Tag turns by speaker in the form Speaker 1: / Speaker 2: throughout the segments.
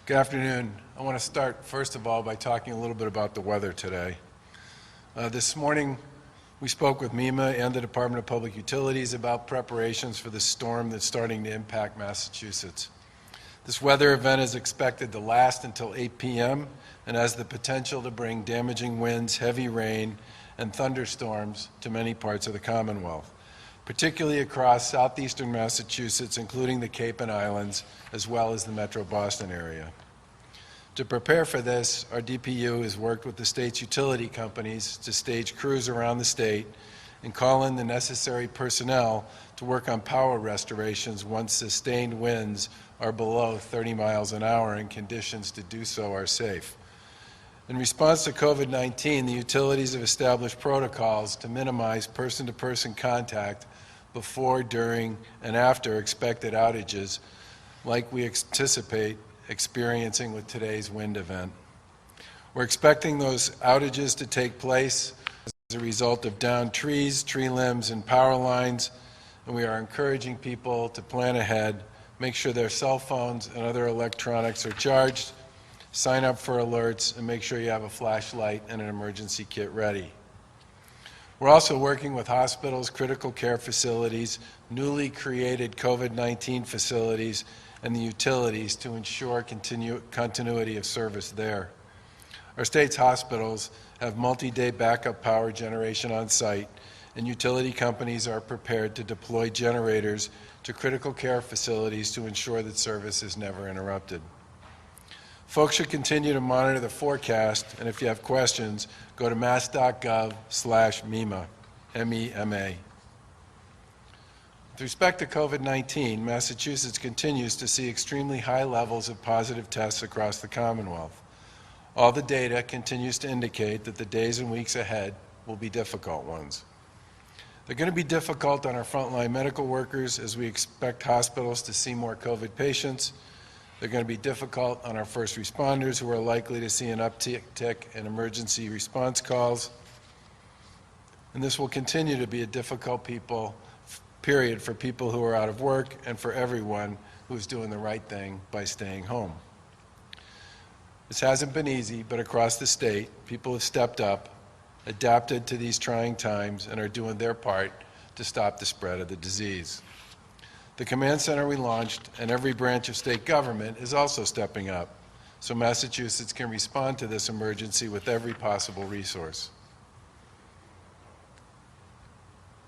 Speaker 1: Good afternoon. I want to start, first of all, by talking a little bit about the weather today. This morning, we spoke with MEMA and the Department of Public Utilities about preparations for the storm that's starting to impact Massachusetts. This weather event is expected to last until 8 p.m. and has the potential to bring damaging winds, heavy rain, and thunderstorms to many parts of the Commonwealth, particularly across southeastern Massachusetts, including the Cape and Islands, as well as the Metro Boston area. To prepare for this, our DPU has worked with the state's utility companies to stage crews around the state and call in the necessary personnel to work on power restorations once sustained winds are below 30 miles an hour and conditions to do so are safe. In response to COVID-19, the utilities have established protocols to minimize person-to-person contact before, during, and after expected outages, like we anticipate experiencing with today's wind event. We're expecting those outages to take place as a result of downed trees, tree limbs, and power lines, and we are encouraging people to plan ahead, make sure their cell phones and other electronics are charged, sign up for alerts, and make sure you have a flashlight and an emergency kit ready. We're also working with hospitals, critical care facilities, newly created COVID-19 facilities, and the utilities to ensure continuity of service there. Our state's hospitals have multi-day backup power generation on site, and utility companies are prepared to deploy generators to critical care facilities to ensure that service is never interrupted. Folks should continue to monitor the forecast, and if you have questions, go to mass.gov/MEMA, M-E-M-A. With respect to COVID-19, Massachusetts continues to see extremely high levels of positive tests across the Commonwealth. All the data continues to indicate that the days and weeks ahead will be difficult ones. They're going to be difficult on our frontline medical workers as we expect hospitals to see more COVID patients. They're going to be difficult on our first responders, who are likely to see an uptick in emergency response calls. And this will continue to be a difficult period for people who are out of work and for everyone who's doing the right thing by staying home. This hasn't been easy, but across the state, people have stepped up, adapted to these trying times, and are doing their part to stop the spread of the disease. The command center we launched and every branch of state government is also stepping up, so Massachusetts can respond to this emergency with every possible resource.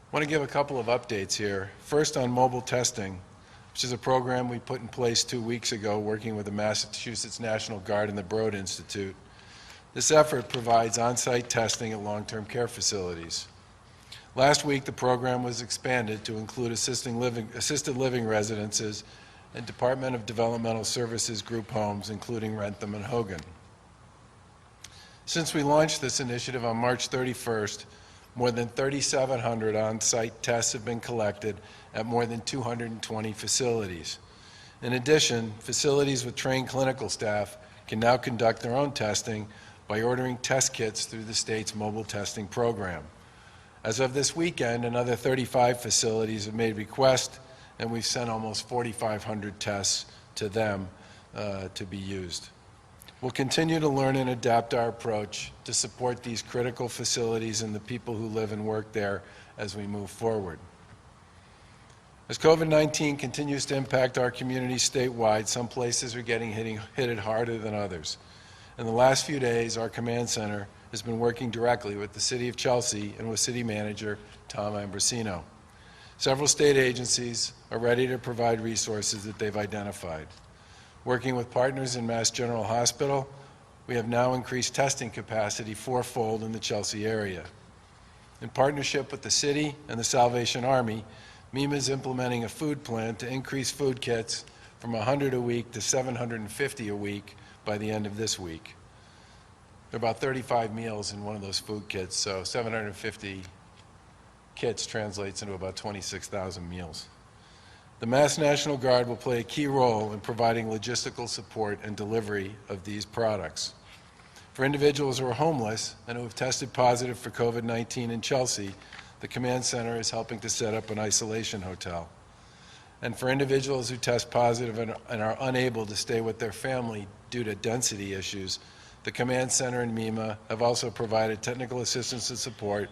Speaker 1: I want to give a couple of updates here. First, on mobile testing, which is a program we put in place 2 weeks ago working with the Massachusetts National Guard and the Broad Institute. This effort provides on-site testing at long-term care facilities. Last week, the program was expanded to include assisted living residences and Department of Developmental Services group homes, including Rentham and Hogan. Since we launched this initiative on March 31st, more than 3,700 on-site tests have been collected at more than 220 facilities. In addition, facilities with trained clinical staff can now conduct their own testing by ordering test kits through the state's mobile testing program. As of this weekend, another 35 facilities have made requests, and we've sent almost 4,500 tests to them to be used. We'll continue to learn and adapt our approach to support these critical facilities and the people who live and work there as we move forward. As COVID-19 continues to impact our communities statewide, some places are hit harder than others. In the last few days, our command center has been working directly with the City of Chelsea and with City Manager Tom Ambrosino. Several state agencies are ready to provide resources that they've identified. Working with partners in Mass General Hospital, we have now increased testing capacity fourfold in the Chelsea area. In partnership with the city and the Salvation Army, MEMA is implementing a food plan to increase food kits from 100 a week to 750 a week by the end of this week. There are about 35 meals in one of those food kits, so 750 kits translates into about 26,000 meals. The Mass National Guard will play a key role in providing logistical support and delivery of these products. For individuals who are homeless and who have tested positive for COVID-19 in Chelsea, the command center is helping to set up an isolation hotel. And for individuals who test positive and are unable to stay with their family due to density issues, the Command Center and MEMA have also provided technical assistance and support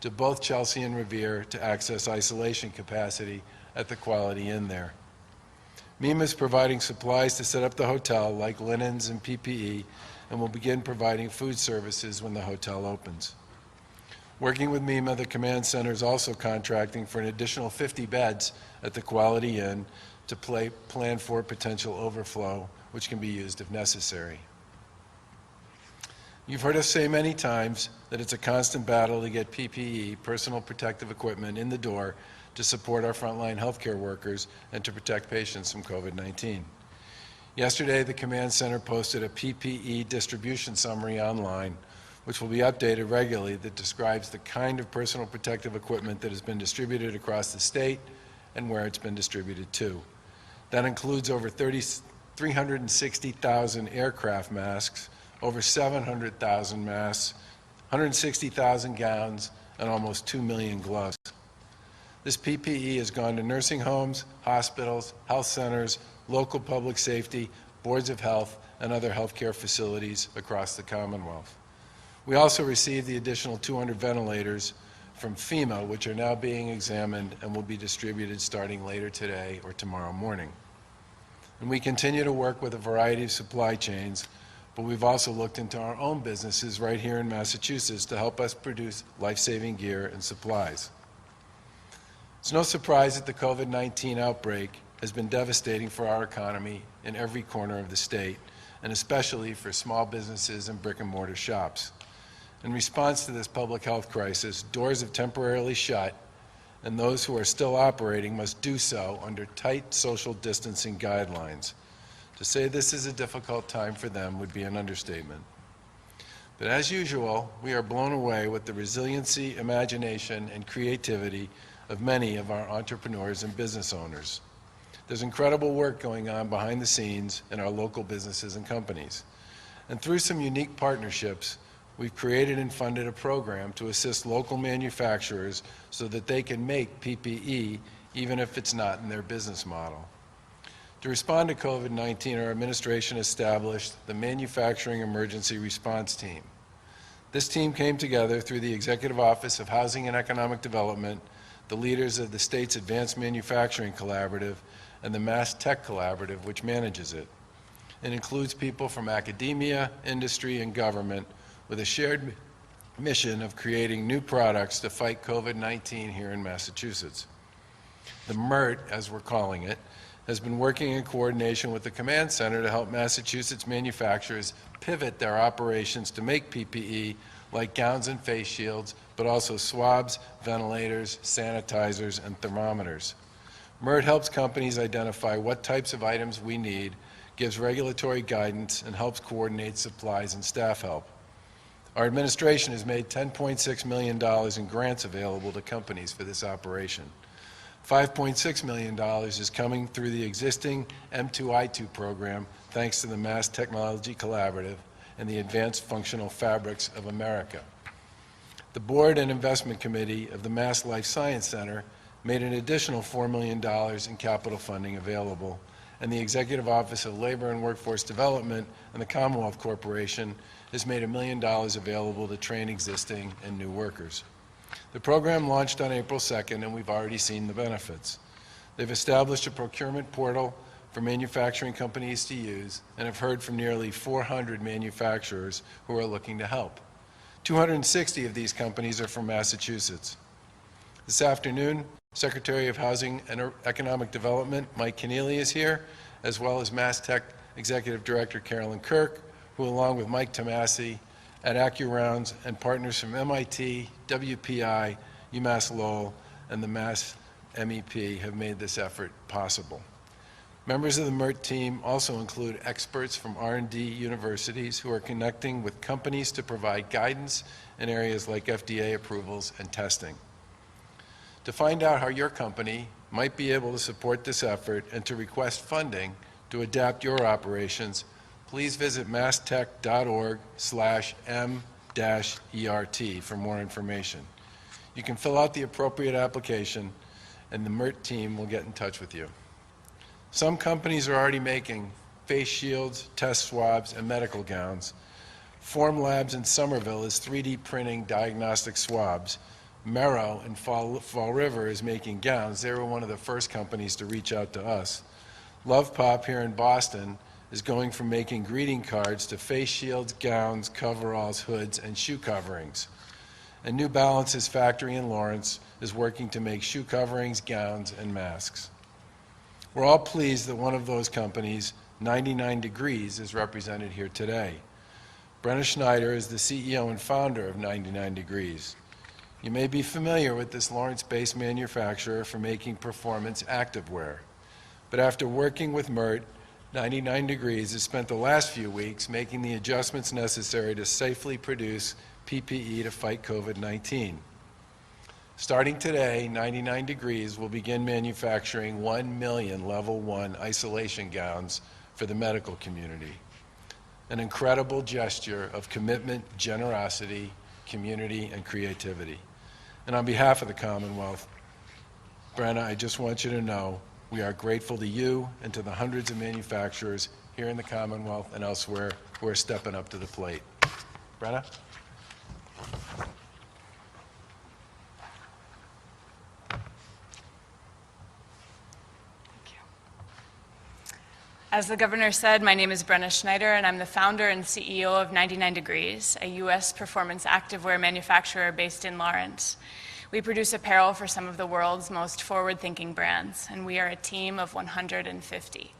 Speaker 1: to both Chelsea and Revere to access isolation capacity at the Quality Inn there. MEMA is providing supplies to set up the hotel, like linens and PPE, and will begin providing food services when the hotel opens. Working with MEMA, the Command Center is also contracting for an additional 50 beds at the Quality Inn to plan for potential overflow, which can be used if necessary. You've heard us say many times that it's a constant battle to get PPE, personal protective equipment, in the door to support our frontline healthcare workers and to protect patients from COVID-19. Yesterday, the Command Center posted a PPE distribution summary online, which will be updated regularly, that describes the kind of personal protective equipment that has been distributed across the state and where it's been distributed to. That includes over 360,000 aircraft masks, over 700,000 masks, 160,000 gowns, and almost 2 million gloves. This PPE has gone to nursing homes, hospitals, health centers, local public safety, boards of health, and other healthcare facilities across the Commonwealth. We also received the additional 200 ventilators from FEMA, which are now being examined and will be distributed starting later today or tomorrow morning. And we continue to work with a variety of supply chains, but we've also looked into our own businesses right here in Massachusetts to help us produce life-saving gear and supplies. It's no surprise that the COVID-19 outbreak has been devastating for our economy in every corner of the state, and especially for small businesses and brick-and-mortar shops. In response to this public health crisis, doors have temporarily shut, and those who are still operating must do so under tight social distancing guidelines. To say this is a difficult time for them would be an understatement. But as usual, we are blown away with the resiliency, imagination, and creativity of many of our entrepreneurs and business owners. There's incredible work going on behind the scenes in our local businesses and companies. And through some unique partnerships, we've created and funded a program to assist local manufacturers so that they can make PPE even if it's not in their business model. To respond to COVID-19, our administration established the Manufacturing Emergency Response Team. This team came together through the Executive Office of Housing and Economic Development, the leaders of the state's Advanced Manufacturing Collaborative, and the Mass Tech Collaborative, which manages it. It includes people from academia, industry, and government with a shared mission of creating new products to fight COVID-19 here in Massachusetts. The MERT, as we're calling it, has been working in coordination with the Command Center to help Massachusetts manufacturers pivot their operations to make PPE like gowns and face shields, but also swabs, ventilators, sanitizers, and thermometers. MERT helps companies identify what types of items we need, gives regulatory guidance, and helps coordinate supplies and staff help. Our administration has made $10.6 million in grants available to companies for this operation. $5.6 million is coming through the existing M2I2 program, thanks to the Mass Technology Collaborative and the Advanced Functional Fabrics of America. The Board and Investment Committee of the Mass Life Science Center made an additional $4 million in capital funding available, and the Executive Office of Labor and Workforce Development and the Commonwealth Corporation has made $1 million available to train existing and new workers. The program launched on April 2nd, and we've already seen the benefits. They've established a procurement portal for manufacturing companies to use, and have heard from nearly 400 manufacturers who are looking to help. 260 of these companies are from Massachusetts. This afternoon, Secretary of Housing and Economic Development, Mike Keneally, is here, as well as Mass Tech Executive Director Carolyn Kirk, who, along with Mike Tomasi at AccuRounds and partners from MIT, WPI, UMass Lowell, and the Mass MEP, have made this effort possible. Members of the MERT team also include experts from R&D universities who are connecting with companies to provide guidance in areas like FDA approvals and testing. To find out how your company might be able to support this effort and to request funding to adapt your operations, please visit masstech.org/m-ERT for more information. You can fill out the appropriate application, and the MERT team will get in touch with you. Some companies are already making face shields, test swabs, and medical gowns. Form Labs in Somerville is 3D printing diagnostic swabs. Merrow in Fall River is making gowns. They were one of the first companies to reach out to us. Love Pop here in Boston is going from making greeting cards to face shields, gowns, coveralls, hoods, and shoe coverings. And New Balance's factory in Lawrence is working to make shoe coverings, gowns, and masks. We're all pleased that one of those companies, 99 Degrees, is represented here today. Brenna Schneider is the CEO and founder of 99 Degrees. You may be familiar with this Lawrence-based manufacturer for making performance activewear. But after working with Mert, 99 Degrees has spent the last few weeks making the adjustments necessary to safely produce PPE to fight COVID-19. Starting today, 99 Degrees will begin manufacturing 1 million Level 1 isolation gowns for the medical community. An incredible gesture of commitment, generosity, community, and creativity. And on behalf of the Commonwealth, Brenna, I just want you to know we are grateful to you and to the hundreds of manufacturers here in the Commonwealth and elsewhere who are stepping up to the plate. Brenna?
Speaker 2: As the governor said, my name is Brenna Schneider, and I'm the founder and CEO of 99 Degrees, a U.S. performance activewear manufacturer based in Lawrence. We produce apparel for some of the world's most forward-thinking brands, and we are a team of 150.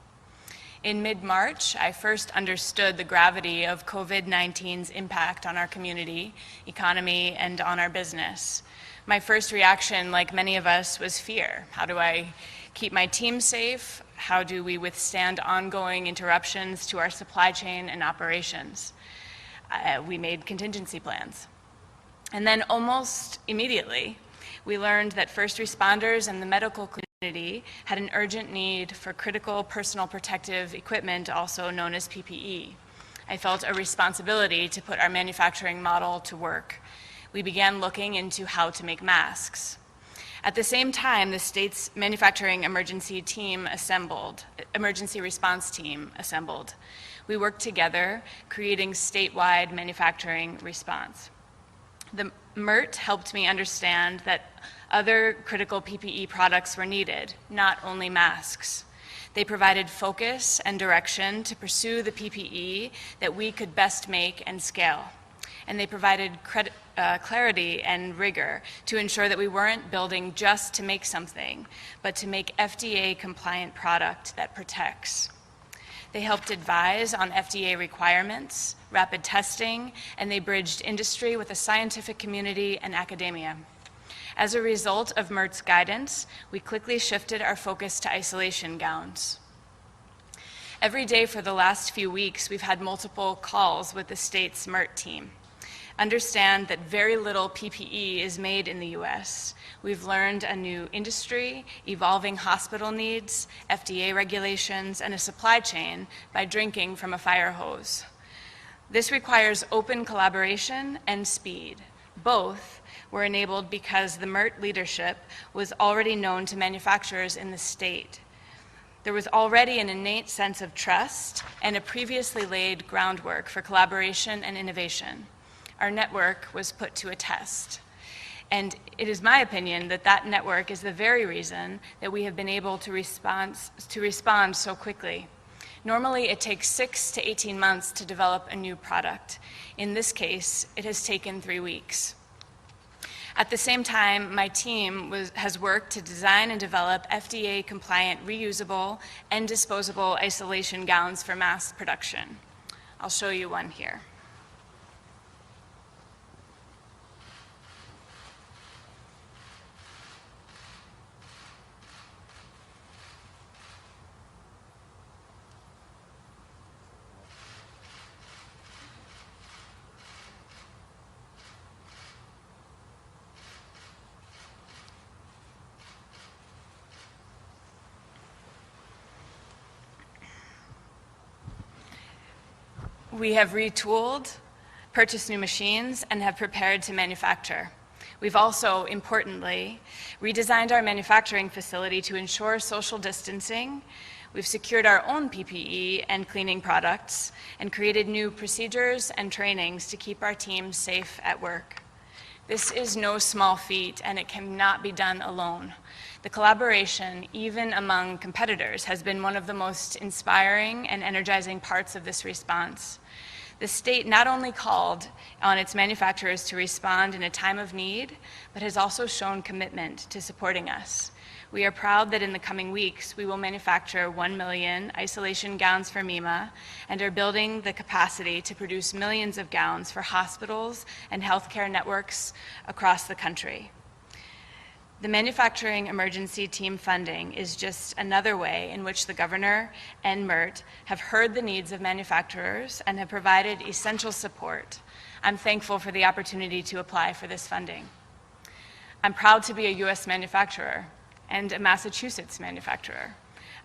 Speaker 2: In mid-March, I first understood the gravity of COVID-19's impact on our community, economy, and on our business. My first reaction, like many of us, was fear. How do I keep my team safe? How do we withstand ongoing interruptions to our supply chain and operations? We made contingency plans. And then almost immediately, we learned that first responders and the medical community had an urgent need for critical personal protective equipment, also known as PPE. I felt a responsibility to put our manufacturing model to work. We began looking into how to make masks. At the same time, the state's manufacturing emergency response team assembled. We worked together, creating statewide manufacturing response. The MERT helped me understand that other critical PPE products were needed, not only masks. They provided focus and direction to pursue the PPE that we could best make and scale. And they provided clarity and rigor to ensure that we weren't building just to make something, but to make FDA-compliant product that protects. They helped advise on FDA requirements, rapid testing, and they bridged industry with the scientific community and academia. As a result of MERT's guidance, we quickly shifted our focus to isolation gowns. Every day for the last few weeks, we've had multiple calls with the state's MERT team. Understand that very little PPE is made in the US. We've learned a new industry, evolving hospital needs, FDA regulations, and a supply chain by drinking from a fire hose. This requires open collaboration and speed. Both were enabled because the MERT leadership was already known to manufacturers in the state. There was already an innate sense of trust and a previously laid groundwork for collaboration and innovation. Our network was put to a test. And it is my opinion that that network is the very reason that we have been able to respond so quickly. Normally, it takes 6 to 18 months to develop a new product. In this case, it has taken 3 weeks. At the same time, my team has worked to design and develop FDA-compliant, reusable, and disposable isolation gowns for mass production. I'll show you one here. We have retooled, purchased new machines, and have prepared to manufacture. We've also, importantly, redesigned our manufacturing facility to ensure social distancing We've secured our own PPE and cleaning products and created new procedures and trainings to keep our teams safe at work. This is no small feat, and it cannot be done alone. The collaboration, even among competitors, has been one of the most inspiring and energizing parts of this response. The state not only called on its manufacturers to respond in a time of need, but has also shown commitment to supporting us. We are proud that in the coming weeks, we will manufacture 1 million isolation gowns for MEMA and are building the capacity to produce millions of gowns for hospitals and healthcare networks across the country. The Manufacturing Emergency Team funding is just another way in which the Governor and MERT have heard the needs of manufacturers and have provided essential support. I'm thankful for the opportunity to apply for this funding. I'm proud to be a U.S. manufacturer and a Massachusetts manufacturer.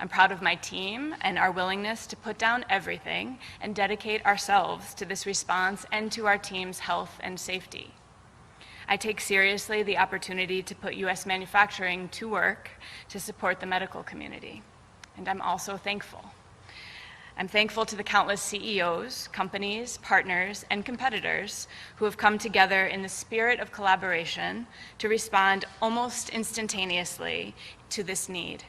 Speaker 2: I'm proud of my team and our willingness to put down everything and dedicate ourselves to this response and to our team's health and safety. I take seriously the opportunity to put U.S. manufacturing to work to support the medical community, and I'm also thankful. I'm thankful to the countless CEOs, companies, partners, and competitors who have come together in the spirit of collaboration to respond almost instantaneously to this need.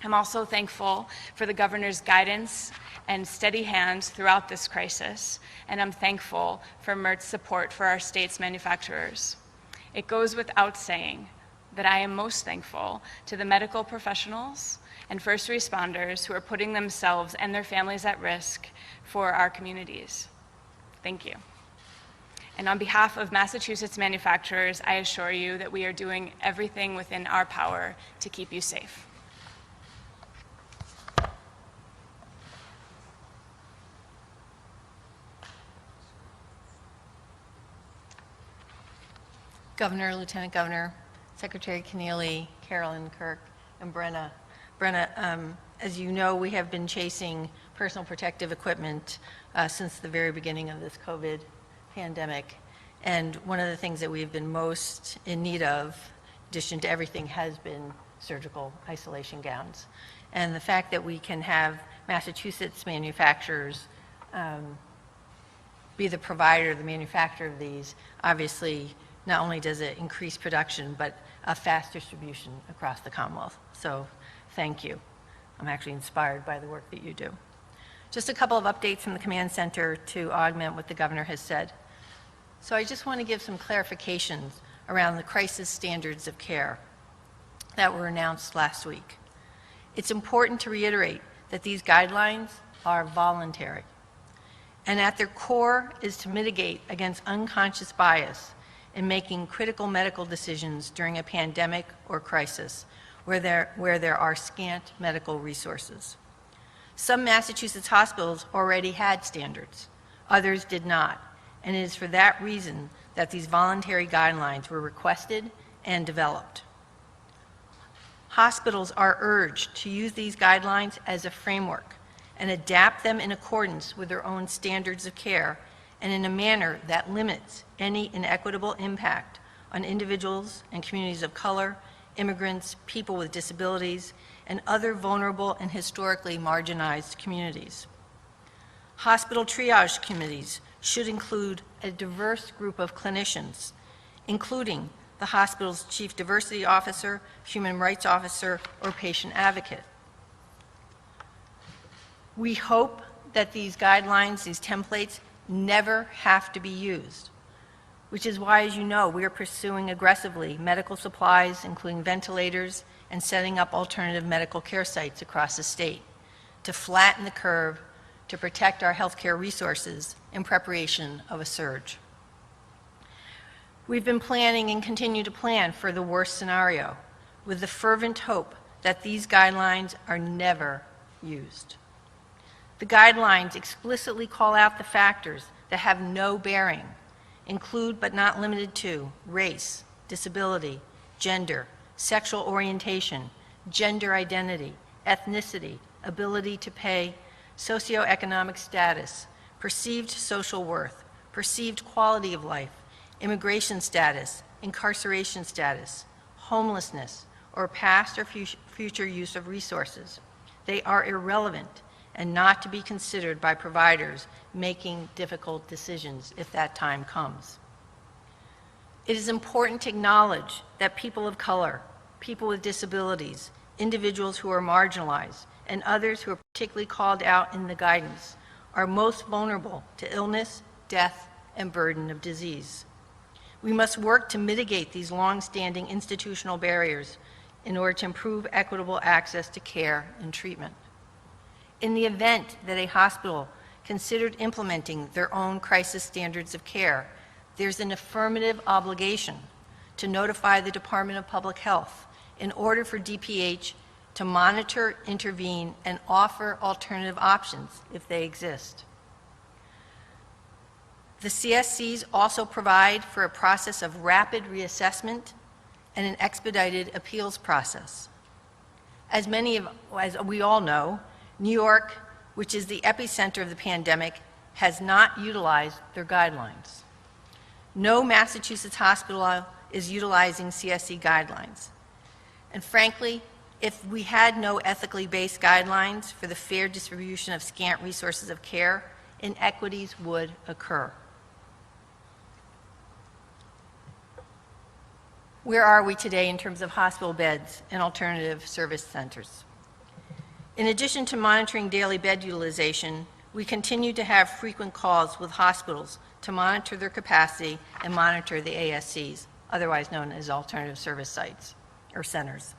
Speaker 2: I'm also thankful for the Governor's guidance and steady hands throughout this crisis, and I'm thankful for MERT's support for our state's manufacturers. It goes without saying that I am most thankful to the medical professionals and first responders who are putting themselves and their families at risk for our communities. Thank you. And on behalf of Massachusetts manufacturers, I assure you that we are doing everything within our power to keep you safe.
Speaker 3: Governor, Lieutenant Governor, Secretary Keneally, Carolyn, Kirk, and Brenna. Brenna, as you know, we have been chasing personal protective equipment since the very beginning of this COVID pandemic. And one of the things that we've been most in need of, in addition to everything, has been surgical isolation gowns. And the fact that we can have Massachusetts manufacturers be the provider, the manufacturer of these, obviously not only does it increase production, but a fast distribution across the Commonwealth. So thank you. I'm actually inspired by the work that you do. Just a couple of updates from the command center to augment what the governor has said. So I just want to give some clarifications around the crisis standards of care that were announced last week. It's important to reiterate that these guidelines are voluntary, and at their core is to mitigate against unconscious bias in making critical medical decisions during a pandemic or crisis where there are scant medical resources. Some Massachusetts hospitals already had standards, others did not, and it is for that reason that these voluntary guidelines were requested and developed. Hospitals are urged to use these guidelines as a framework and adapt them in accordance with their own standards of care and in a manner that limits any inequitable impact on individuals and communities of color, immigrants, people with disabilities, and other vulnerable and historically marginalized communities. Hospital triage committees should include a diverse group of clinicians, including the hospital's chief diversity officer, human rights officer, or patient advocate. We hope that these guidelines, these templates, never have to be used, which is why, as you know, we are pursuing aggressively medical supplies, including ventilators, and setting up alternative medical care sites across the state to flatten the curve to protect our healthcare resources in preparation of a surge. We've been planning and continue to plan for the worst scenario with the fervent hope that these guidelines are never used. The guidelines explicitly call out the factors that have no bearing, include but not limited to race, disability, gender, sexual orientation, gender identity, ethnicity, ability to pay, socioeconomic status, perceived social worth, perceived quality of life, immigration status, incarceration status, homelessness, or past or future use of resources. they are irrelevant and not to be considered by providers making difficult decisions if that time comes. It is important to acknowledge that people of color, people with disabilities, individuals who are marginalized, and others who are particularly called out in the guidance are most vulnerable to illness, death, and burden of disease. We must work to mitigate these long-standing institutional barriers in order to improve equitable access to care and treatment. In the event that a hospital considered implementing their own crisis standards of care, there's an affirmative obligation to notify the Department of Public Health in order for DPH to monitor, intervene, and offer alternative options if they exist. The CSCs also provide for a process of rapid reassessment and an expedited appeals process. As we all know, New York, which is the epicenter of the pandemic, has not utilized their guidelines. No Massachusetts hospital is utilizing CSC guidelines. And frankly, if we had no ethically based guidelines for the fair distribution of scant resources of care, inequities would occur. Where are we today in terms of hospital beds and alternative service centers? In addition to monitoring daily bed utilization, we continue to have frequent calls with hospitals to monitor their capacity and monitor the ASCs, otherwise known as alternative service sites or centers.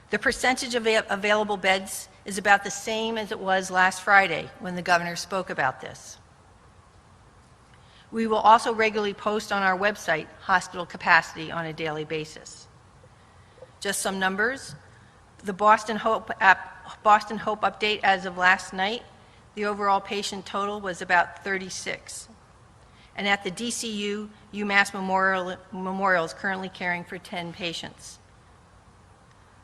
Speaker 3: The percentage of available beds is about the same as it was last Friday when the governor spoke about this. We will also regularly post on our website hospital capacity on a daily basis. Just some numbers. The Boston Hope update as of last night, the overall patient total was about 36. And at the DCU, UMass Memorial is currently caring for 10 patients.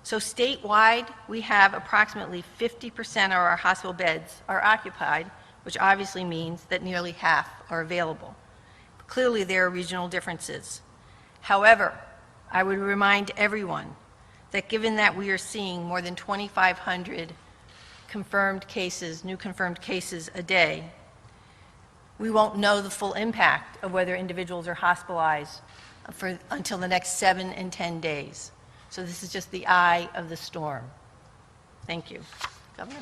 Speaker 3: So statewide, we have approximately 50% of our hospital beds are occupied, which obviously means that nearly half are available. Clearly, there are regional differences. However, I would remind everyone that given that we are seeing more than 2,500 confirmed cases, new confirmed cases a day, we won't know the full impact of whether individuals are hospitalized until the next 7 and 10 days. So this is just the eye of the storm. Thank you. Governor?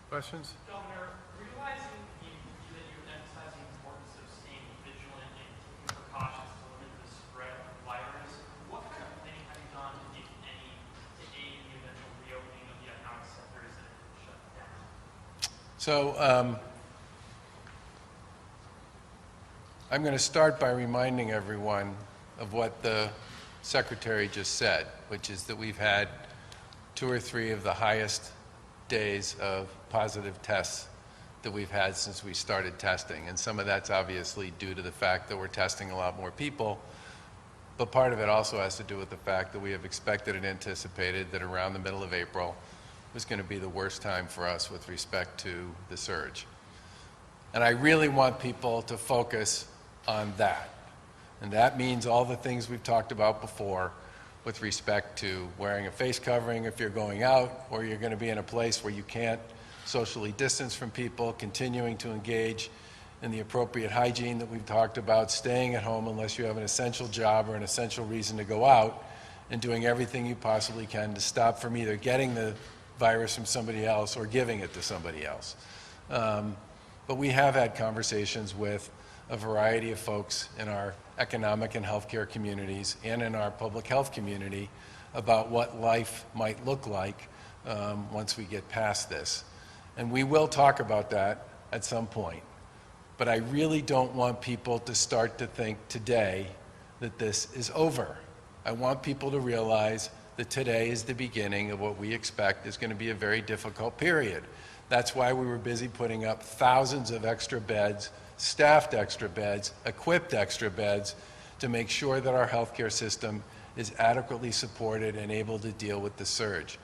Speaker 1: Questions?
Speaker 4: Governor, realizing that you're emphasizing the importance of staying vigilant and taking precautions to limit the spread of the virus, what kind of planning have you done, if any, to aid in the eventual reopening of the economic sectors that have been shut down?
Speaker 1: So I'm going to start by reminding everyone of what the Secretary just said, which is that we've had 2 or 3 of the highest days of positive tests that we've had since we started testing. And some of that's obviously due to the fact that we're testing a lot more people, but part of it also has to do with the fact that we have expected and anticipated that around the middle of April was going to be the worst time for us with respect to the surge. And I really want people to focus on that. And that means all the things we've talked about before with respect to wearing a face covering if you're going out or you're going to be in a place where you can't socially distance from people, continuing to engage in the appropriate hygiene that we've talked about, staying at home unless you have an essential job or an essential reason to go out, and doing everything you possibly can to stop from either getting the virus from somebody else or giving it to somebody else. But we have had conversations with a variety of folks in our economic and healthcare communities and in our public health community about what life might look like once we get past this. And we will talk about that at some point. But I really don't want people to start to think today that this is over. I want people to realize that today is the beginning of what we expect is going to be a very difficult period. That's why we were busy putting up thousands of extra beds, staffed extra beds, equipped extra beds to make sure that our healthcare system is adequately supported and able to deal with the surge.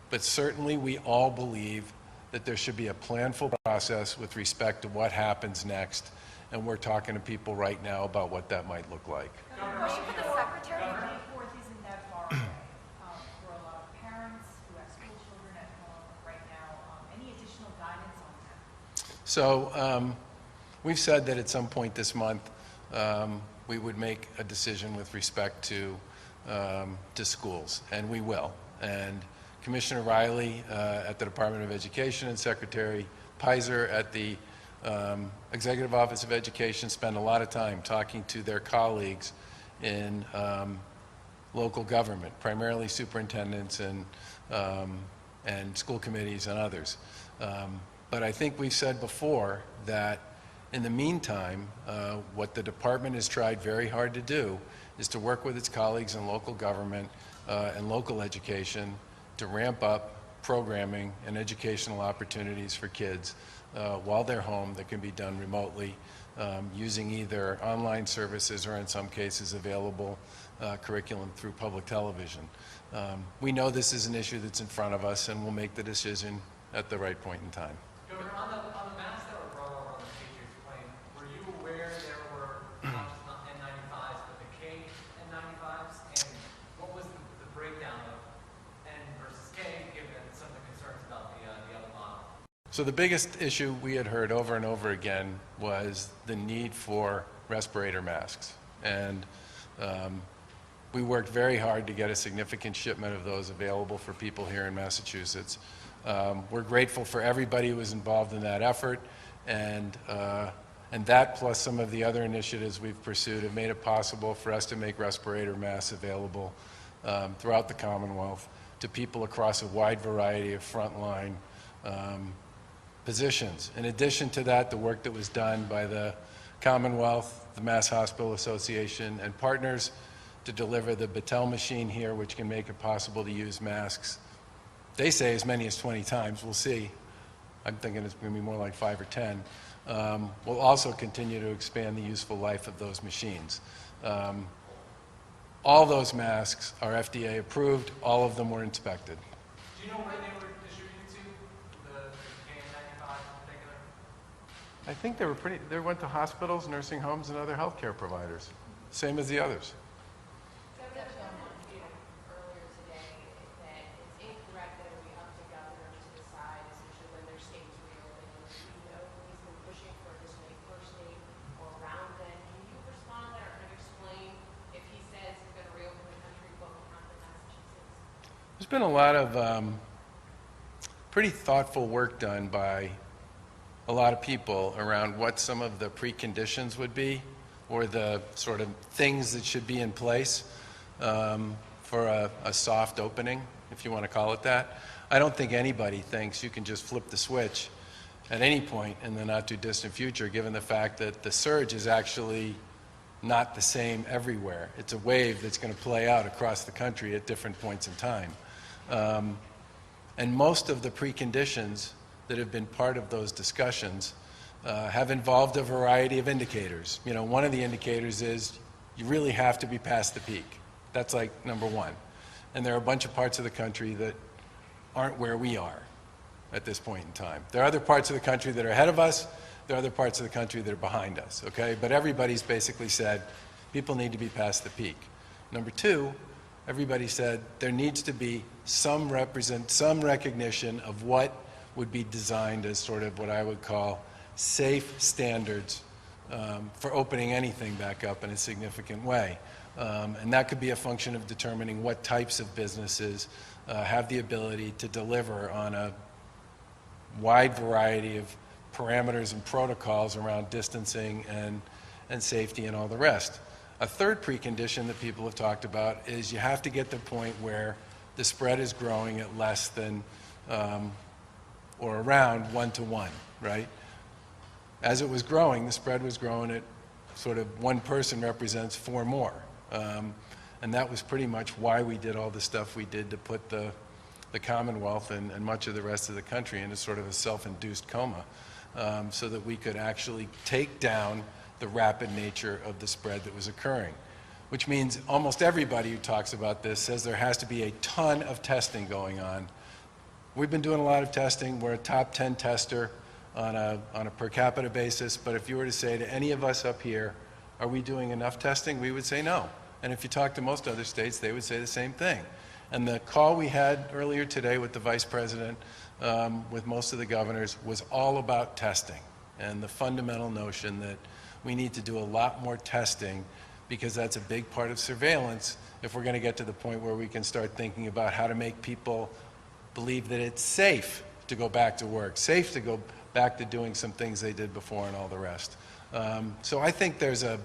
Speaker 1: But certainly we all believe that there should be a planful process with respect to what happens next, and we're talking to people right now about what that might look like.
Speaker 5: Question for the secretary. May 4th isn't that far away for a lot of parents who have
Speaker 1: So we've said that at some point this month, we would make a decision with respect to schools, and we will. And Commissioner Riley at the Department of Education and Secretary Pizer at the Executive Office of Education spend a lot of time talking to their colleagues in local government, primarily superintendents and school committees and others. But I think we've said before that in the meantime, what the department has tried very hard to do is to work with its colleagues in local government and local education to ramp up programming and educational opportunities for kids while they're home that can be done remotely using either online services or in some cases available curriculum through public television. We know this is an issue that's in front of us, and we'll make the decision at the right point in time.
Speaker 4: Governor, on the masks that were brought over on the Patriots plane, were you aware there were not just N95s, but the K N95s? And what was the breakdown of N versus K, given some of the concerns about the other model?
Speaker 1: So the biggest issue we had heard over and over again was the need for respirator masks. And we worked very hard to get a significant shipment of those available for people here in Massachusetts. We're grateful for everybody who was involved in that effort, and that plus some of the other initiatives we've pursued have made it possible for us to make respirator masks available throughout the Commonwealth to people across a wide variety of frontline positions. In addition to that, the work that was done by the Commonwealth, the Mass Hospital Association, and partners to deliver the Battelle machine here, which can make it possible to use masks. They say as many as 20 times. We'll see. I'm thinking it's going to be more like 5 or 10. We'll also continue to expand the useful life of those machines. All those masks are FDA approved. All of them were inspected.
Speaker 4: Do you know where they were distributed to, the KN95 in particular?
Speaker 1: I think they went to hospitals, nursing homes, and other healthcare providers, same as the others.
Speaker 5: Earlier today that it's incorrect that it would be up to governor to decide essentially when their states reopen. We know he's been pushing for this May 1st date or around then. Can you respond to that or kind of explain if he says he's going to reopen the country, what will happen in Massachusetts?
Speaker 1: There's been a lot of pretty thoughtful work done by a lot of people around what some of the preconditions would be or the sort of things that should be in place for a soft opening, if you want to call it that. I don't think anybody thinks you can just flip the switch at any point in the not too distant future, given the fact that the surge is actually not the same everywhere. It's a wave that's going to play out across the country at different points in time. And most of the preconditions that have been part of those discussions have involved a variety of indicators. You know, one of the indicators is you really have to be past the peak. That's like number one. And there are a bunch of parts of the country that aren't where we are at this point in time. There are other parts of the country that are ahead of us. There are other parts of the country that are behind us, okay? But everybody's basically said people need to be past the peak. Number two, everybody said there needs to be some recognition of what would be designed as sort of what I would call safe standards for opening anything back up in a significant way. And that could be a function of determining what types of businesses have the ability to deliver on a wide variety of parameters and protocols around distancing and safety and all the rest. A third precondition that people have talked about is you have to get to the point where the spread is growing at less than or around 1-to-1, right? As it was growing, the spread was growing at sort of one person represents 4 more. And that was pretty much why we did all the stuff we did to put the Commonwealth and much of the rest of the country into sort of a self-induced coma so that we could actually take down the rapid nature of the spread that was occurring. Which means almost everybody who talks about this says there has to be a ton of testing going on. We've been doing a lot of testing. We're a top 10 tester on a per capita basis, but if you were to say to any of us up here, are we doing enough testing? We would say no. And if you talk to most other states, they would say the same thing. And the call we had earlier today with the Vice President, with most of the governors, was all about testing. and the fundamental notion that we need to do a lot more testing, because that's a big part of surveillance if we're going to get to the point where we can start thinking about how to make people believe that it's safe to go back to work, safe to go back to doing some things they did before and all the rest. So I think there's a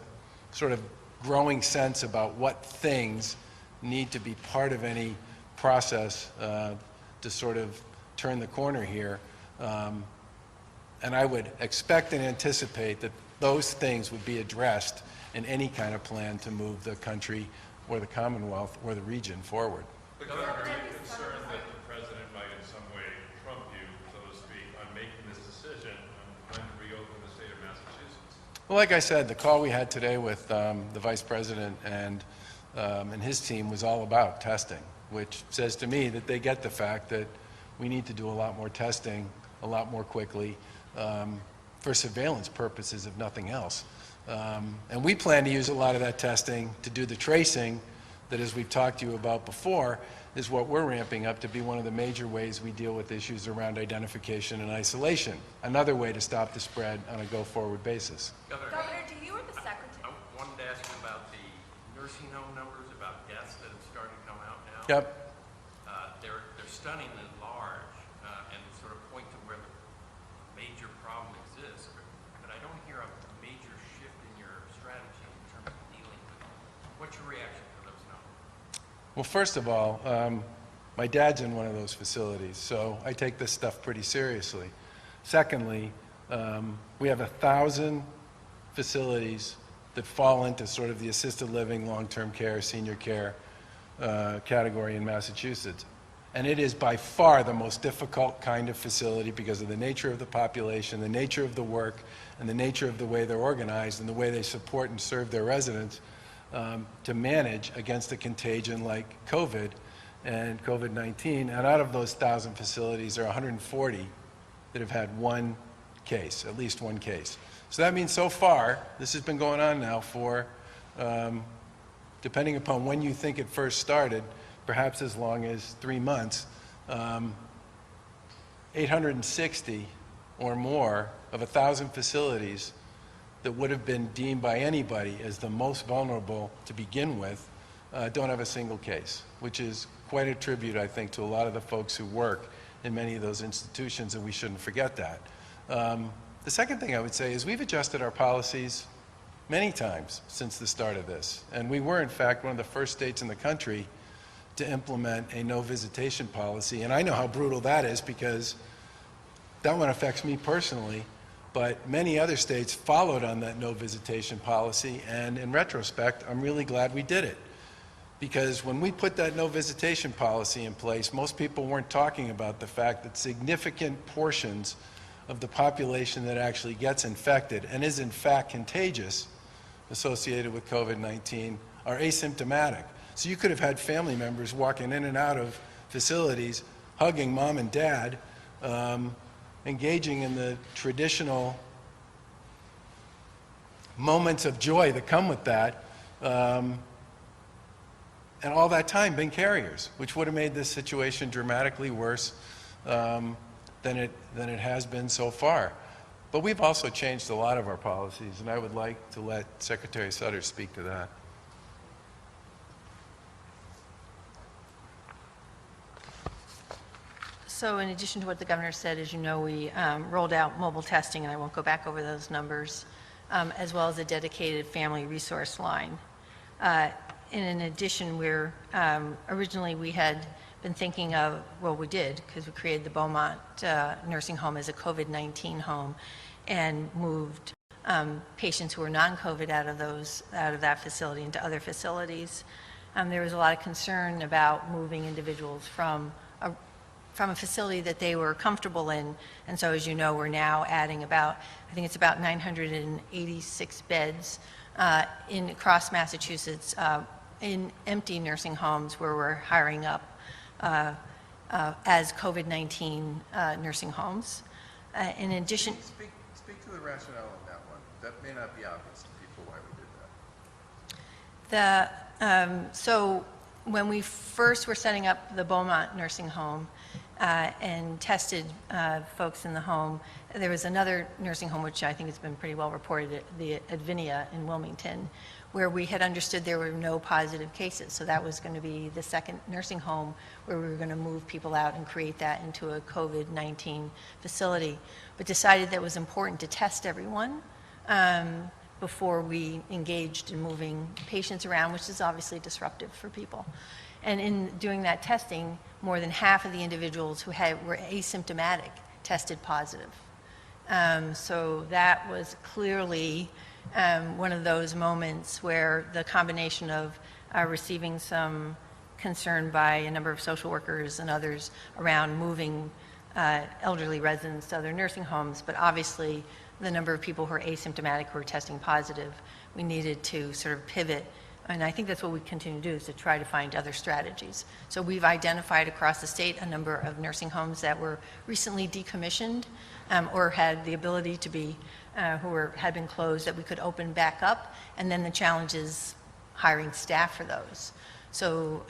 Speaker 1: sort of growing sense about what things need to be part of any process to sort of turn the corner here. And I would expect and anticipate that those things would be addressed in any kind of plan to move the country or the Commonwealth or the region forward.
Speaker 6: But Governor, are you concerned that the president might in some way trump you, so to speak, on making this decision on when to reopen the state of Massachusetts?
Speaker 1: Well, like I said, the call we had today with the vice president and his team was all about testing, which says to me that they get the fact that we need to do a lot more testing, a lot more quickly, for surveillance purposes, if nothing else. And we plan to use a lot of that testing to do the tracing that, as we've talked to you about before, is what we're ramping up to be one of the major ways we deal with issues around identification and isolation, another way to stop the spread on a go-forward basis.
Speaker 7: Governor, do you or the secretary?
Speaker 8: I wanted to ask you about the nursing home numbers, about deaths that have started to come out now.
Speaker 1: Yep.
Speaker 8: They're stunningly large and sort of point to where the major problem exists. But I don't hear a major shift in your strategy in terms of dealing with it. What's your reaction to those numbers?
Speaker 1: Well, first of all, my dad's in one of those facilities, so I take this stuff pretty seriously. Secondly, we have 1,000 facilities that fall into sort of the assisted living, long-term care, senior care category in Massachusetts. And it is by far the most difficult kind of facility because of the nature of the population, the nature of the work, and the nature of the way they're organized and the way they support and serve their residents to manage against a contagion like COVID and COVID-19. And out of those 1,000 facilities, there are 140 that have had one case, at least one case. So that means so far, this has been going on now for, depending upon when you think it first started, perhaps as long as 3 months, 860 or more of 1,000 facilities that would have been deemed by anybody as the most vulnerable to begin with don't have a single case, which is quite a tribute, I think, to a lot of the folks who work in many of those institutions, and we shouldn't forget that. The second thing I would say is we've adjusted our policies many times since the start of this, and we were, in fact, one of the first states in the country to implement a no visitation policy. And I know how brutal that is because that one affects me personally, but many other states followed on that no visitation policy, and in retrospect, I'm really glad we did it. Because when we put that no visitation policy in place, most people weren't talking about the fact that significant portions of the population that actually gets infected and is in fact contagious associated with COVID-19 are asymptomatic. So you could have had family members walking in and out of facilities, hugging mom and dad, engaging in the traditional moments of joy that come with that, and all that time been carriers, which would have made this situation dramatically worse than it has been so far. But we've also changed a lot of our policies, and I would like to let Secretary Sutter speak to that.
Speaker 3: So in addition to what the governor said, as you know, we rolled out mobile testing, and I won't go back over those numbers, as well as a dedicated family resource line. And in addition, originally we had been thinking of, well, we did, because we created the Beaumont nursing home as a COVID-19 home and moved patients who were non-COVID out of that facility into other facilities. There was a lot of concern about moving individuals from a facility that they were comfortable in. And so, as you know, we're now adding I think it's about 986 beds across Massachusetts in empty nursing homes where we're hiring up as COVID-19 nursing homes. In addition...
Speaker 1: Speak to the rationale on that one. That may not be obvious to people why we did that.
Speaker 3: So when we first were setting up the Beaumont nursing home, and tested folks in the home. There was another nursing home, which I think has been pretty well reported, the Advinia in Wilmington, where we had understood there were no positive cases. So that was going to be the second nursing home where we were going to move people out and create that into a COVID-19 facility, but decided that it was important to test everyone before we engaged in moving patients around, which is obviously disruptive for people. And in doing that testing, more than half of the individuals who were asymptomatic tested positive. So that was clearly one of those moments where the combination of receiving some concern by a number of social workers and others around moving elderly residents to other nursing homes, but obviously the number of people who are asymptomatic who are testing positive, we needed to sort of pivot. And I think that's what we continue to do, is to try to find other strategies. So we've identified across the state a number of nursing homes that were recently decommissioned or had the ability to be, had been closed, that we could open back up. And then the challenge is hiring staff for those. So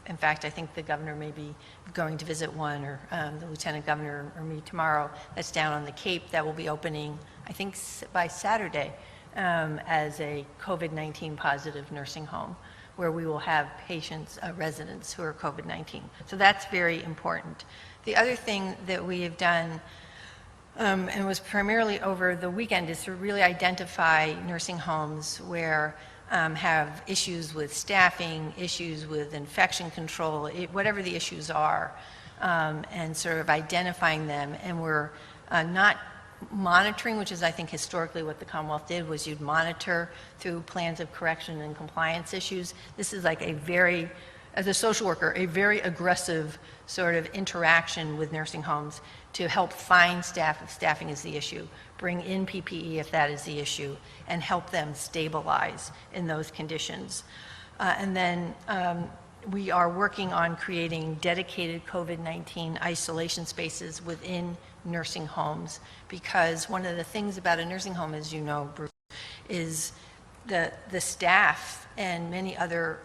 Speaker 3: in fact, I think the governor may be going to visit one, or the lieutenant governor or me tomorrow, that's down on the Cape, that will be opening, I think, by Saturday. As a COVID-19 positive nursing home, where we will have patients, residents who are COVID-19. So that's very important. The other thing that we have done, and was primarily over the weekend, is to really identify nursing homes where have issues with staffing, issues with infection control, whatever the issues are, and sort of identifying them. And we're not monitoring, which is, I think, historically what the Commonwealth did, was you'd monitor through plans of correction and compliance issues. This is like a very, as a social worker, a very aggressive sort of interaction with nursing homes to help find staff if staffing is the issue, bring in PPE if that is the issue, and help them stabilize in those conditions. And then we are working on creating dedicated COVID-19 isolation spaces within nursing homes, because one of the things about a nursing home, as you know, Bruce, is the staff and many other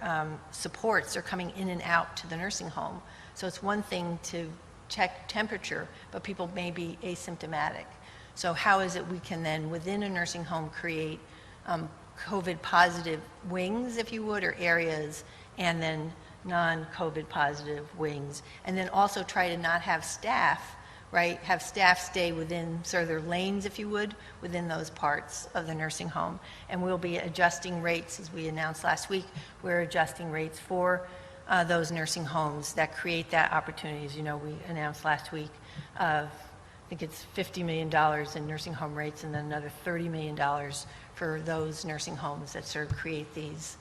Speaker 3: supports are coming in and out to the nursing home. So it's one thing to check temperature, but people may be asymptomatic. So how is it we can then, within a nursing home, create COVID positive wings, if you would, or areas, and then non-COVID positive wings, and then also try to not have staff, right, have staff stay within sort of their lanes, if you would, within those parts of the nursing home. And we'll be adjusting rates, as we announced last week. We're adjusting rates for those nursing homes that create that opportunity. As you know, we announced last week of, I think it's $50 million in nursing home rates, and then another $30 million for those nursing homes that sort of create these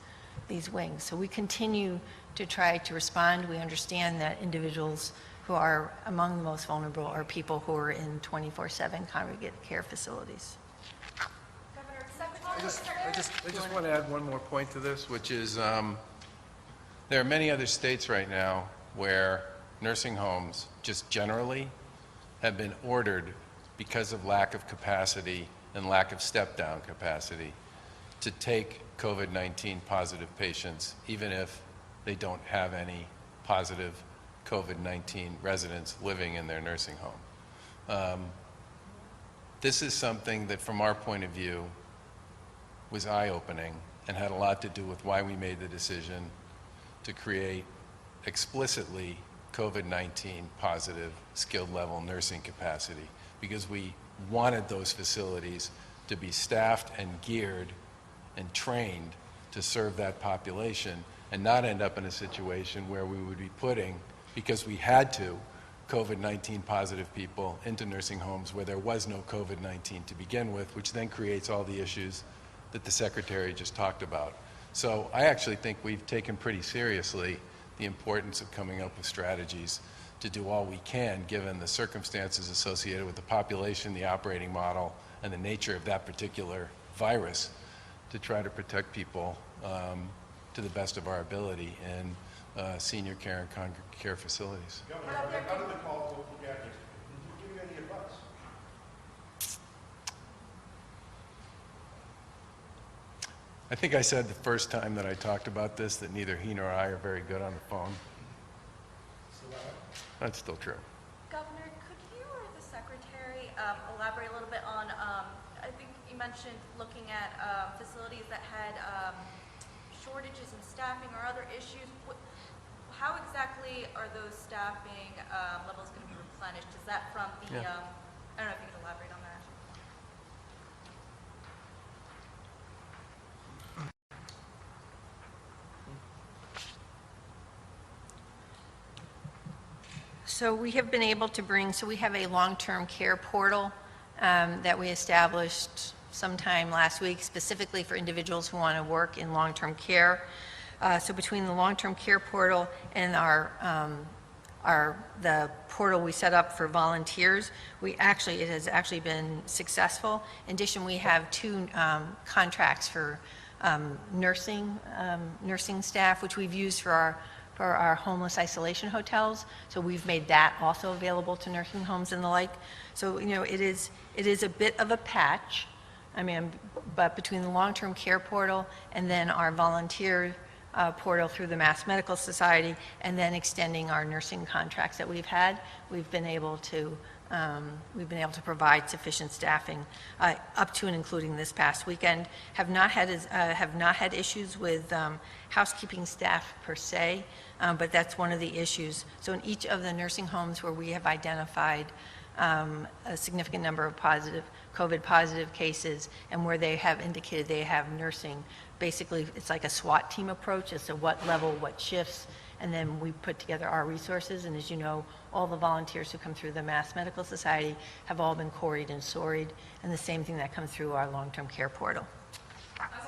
Speaker 3: wings. So we continue to try to respond. We understand that individuals who are among the most vulnerable are people who are in 24/7 congregate care facilities.
Speaker 1: I just want to add one more point to this, which is there are many other states right now where nursing homes just generally have been ordered, because of lack of capacity and lack of step-down capacity, to take COVID-19 positive patients, even if they don't have any positive COVID-19 residents living in their nursing home. This is something that, from our point of view, was eye-opening and had a lot to do with why we made the decision to create explicitly COVID-19 positive skilled level nursing capacity, because we wanted those facilities to be staffed and geared and trained to serve that population, and not end up in a situation where we would be putting, because we had to, COVID-19 positive people into nursing homes where there was no COVID-19 to begin with, which then creates all the issues that the Secretary just talked about. So I actually think we've taken pretty seriously the importance of coming up with strategies to do all we can, given the circumstances associated with the population, the operating model, and the nature of that particular virus, to try to protect people to the best of our ability in senior care and congregate care facilities.
Speaker 9: Governor, how did the call go for Gavin? Did you give any advice?
Speaker 1: I think I said the first time that I talked about this that neither he nor I are very good on the phone.
Speaker 9: So,
Speaker 1: That's still true.
Speaker 7: Governor, could you or the Secretary elaborate a little bit on, I think you mentioned looking at facilities that had shortages in staffing or other issues. How exactly are those staffing levels going to be replenished? Is that from the,
Speaker 1: Yeah.
Speaker 7: I don't know if you could elaborate on that.
Speaker 3: So we have been able to bring, so we have a long-term care portal that we established sometime last week specifically for individuals who want to work in long-term care. So between the long-term care portal and the portal we set up for volunteers, it has actually been successful. In addition, we have 2 contracts for nursing staff, which we've used for our homeless isolation hotels. So we've made that also available to nursing homes and the like. So, you know, it is a bit of a patch. I mean, but between the long-term care portal and then our volunteer portal through the Mass Medical Society, and then extending our nursing contracts that we've had, we've been able to provide sufficient staffing up to and including this past weekend. Have not had issues with housekeeping staff per se, but that's one of the issues. So in each of the nursing homes where we have identified a significant number of COVID positive cases, and where they have indicated they have nursing, basically it's like a SWAT team approach as to what level, what shifts, and then we put together our resources. And as you know, all the volunteers who come through the Mass Medical Society have all been quarried and sorried, and the same thing that comes through our long-term care portal.
Speaker 5: Governor, the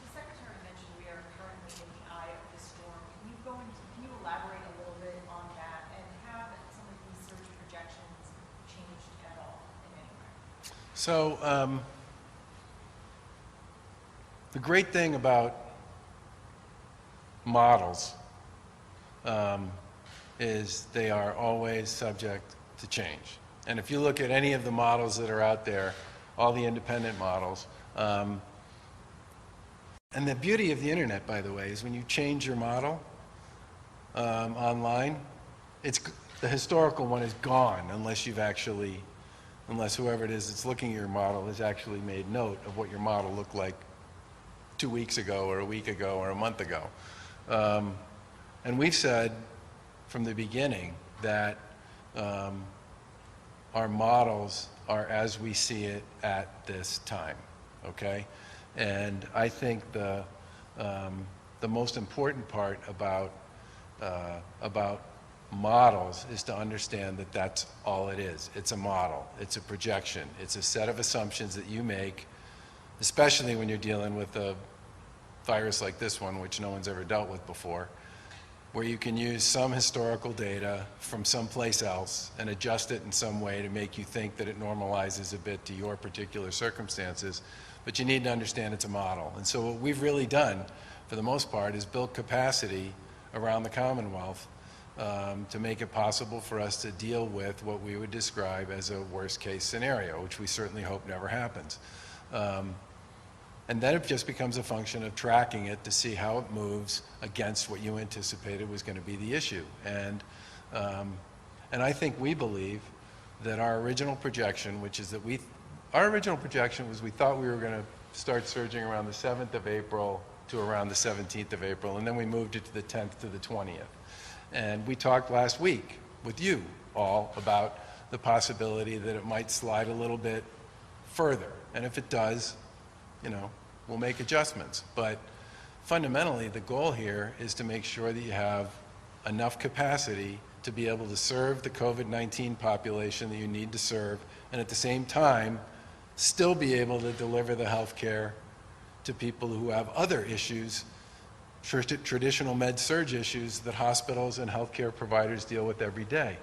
Speaker 5: Secretary mentioned we are currently in the eye of the storm. Can you elaborate a little bit on that, and have some of these surge projections changed at all in any way?
Speaker 1: So the great thing about models is they are always subject to change. And if you look at any of the models that are out there, all the independent models, and the beauty of the internet, by the way, is when you change your model online, the historical one is gone unless whoever it is that's looking at your model has actually made note of what your model looked like 2 weeks ago or a week ago or a month ago. And we've said from the beginning that our models are as we see it at this time, okay? And I think the most important part about models is to understand that that's all it is. It's a model, it's a projection, it's a set of assumptions that you make, especially when you're dealing with a virus like this one, which no one's ever dealt with before, where you can use some historical data from someplace else and adjust it in some way to make you think that it normalizes a bit to your particular circumstances, but you need to understand it's a model. And so what we've really done, for the most part, is build capacity around the Commonwealth to make it possible for us to deal with what we would describe as a worst-case scenario, which we certainly hope never happens. And then it just becomes a function of tracking it to see how it moves against what you anticipated was going to be the issue. And I think we believe that our original projection, which is that our original projection was we thought we were going to start surging around the 7th of April to around the 17th of April, and then we moved it to the 10th to the 20th. And we talked last week with you all about the possibility that it might slide a little bit further. And if it does, you know, we'll make adjustments. But fundamentally, the goal here is to make sure that you have enough capacity to be able to serve the COVID-19 population that you need to serve, and at the same time, still be able to deliver the health care to people who have other issues, traditional med-surg issues that hospitals and healthcare providers deal with every day.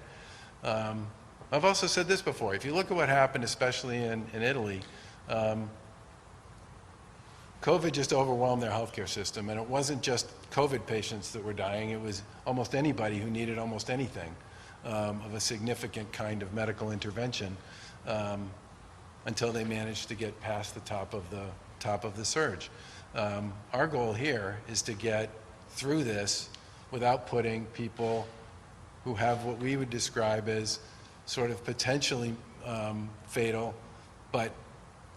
Speaker 1: I've also said this before. If you look at what happened, especially in Italy, COVID just overwhelmed their healthcare system, and it wasn't just COVID patients that were dying. It was almost anybody who needed almost anything of a significant kind of medical intervention until they managed to get past the top of the surge. Our goal here is to get through this without putting people who have what we would describe as sort of potentially fatal, but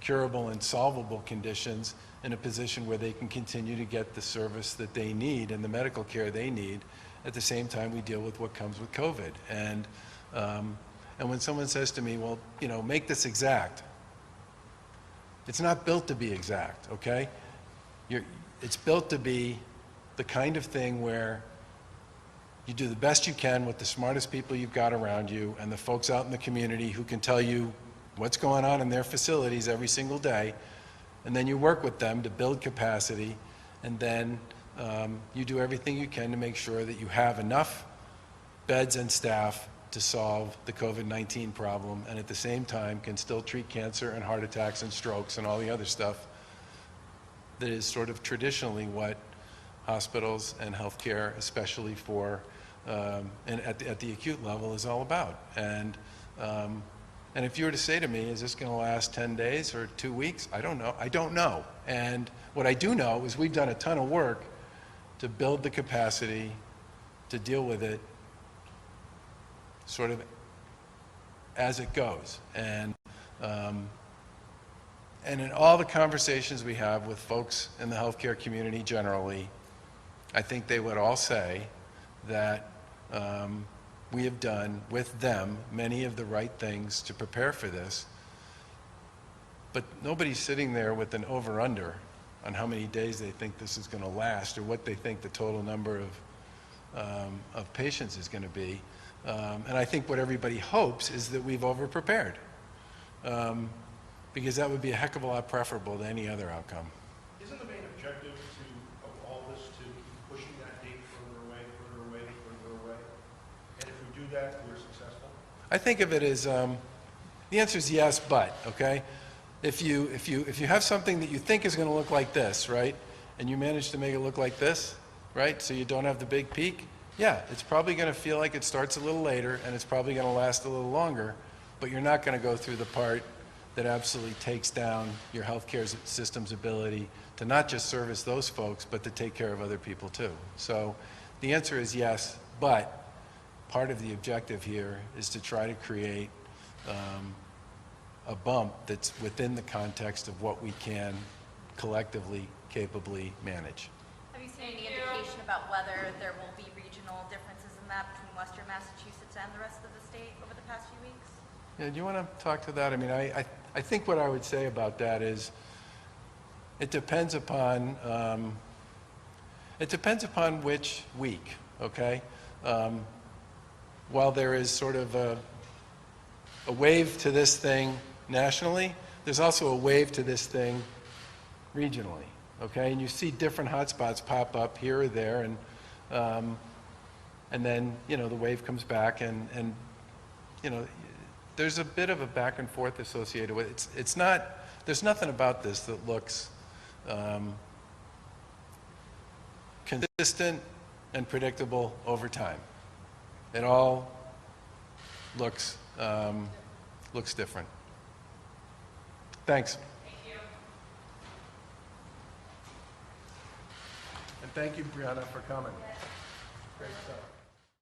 Speaker 1: curable and solvable conditions in a position where they can continue to get the service that they need and the medical care they need. At the same time, we deal with what comes with COVID. And when someone says to me, well, you know, make this exact, it's not built to be exact, okay? It's built to be the kind of thing where you do the best you can with the smartest people you've got around you and the folks out in the community who can tell you what's going on in their facilities every single day, and then you work with them to build capacity, and then you do everything you can to make sure that you have enough beds and staff to solve the COVID-19 problem, and at the same time can still treat cancer and heart attacks and strokes and all the other stuff that is sort of traditionally what hospitals and healthcare, especially for and at the acute level, is all about. And if you were to say to me, is this going to last 10 days or 2 weeks? I don't know. I don't know. And what I do know is we've done a ton of work to build the capacity to deal with it sort of as it goes. And in all the conversations we have with folks in the healthcare community generally, I think they would all say that we have done with them many of the right things to prepare for this. But nobody's sitting there with an over-under on how many days they think this is going to last or what they think the total number of patients is going to be. And I think what everybody hopes is that we've over-prepared, because that would be a heck of a lot preferable to any other outcome.
Speaker 9: Isn't the main objective of all this to keep pushing that date further away, further away, further away? And if we do that, we're successful?
Speaker 1: I think of it as, the answer is yes, but, okay? If you have something that you think is going to look like this, right, and you manage to make it look like this, right, so you don't have the big peak, yeah, it's probably going to feel like it starts a little later and it's probably going to last a little longer, but you're not going to go through the part that absolutely takes down your healthcare system's ability to not just service those folks, but to take care of other people too. So the answer is yes, but part of the objective here is to try to create a bump that's within the context of what we can collectively, capably manage.
Speaker 7: Have you seen any indication about whether there will be regional differences in that between Western Massachusetts and the rest of the state over the past few weeks?
Speaker 1: Yeah, do you want to talk to that? I mean, I think what I would say about that is it depends upon which week, okay? While there is sort of a wave to this thing nationally, there's also a wave to this thing regionally, okay? And you see different hotspots pop up here or there, and then, you know, the wave comes back and you know, there's a bit of a back and forth associated with it. It's not, there's nothing about this that looks consistent and predictable over time. It all looks different. Thanks.
Speaker 5: Thank you.
Speaker 1: And thank you, Brianna, for coming. Great stuff.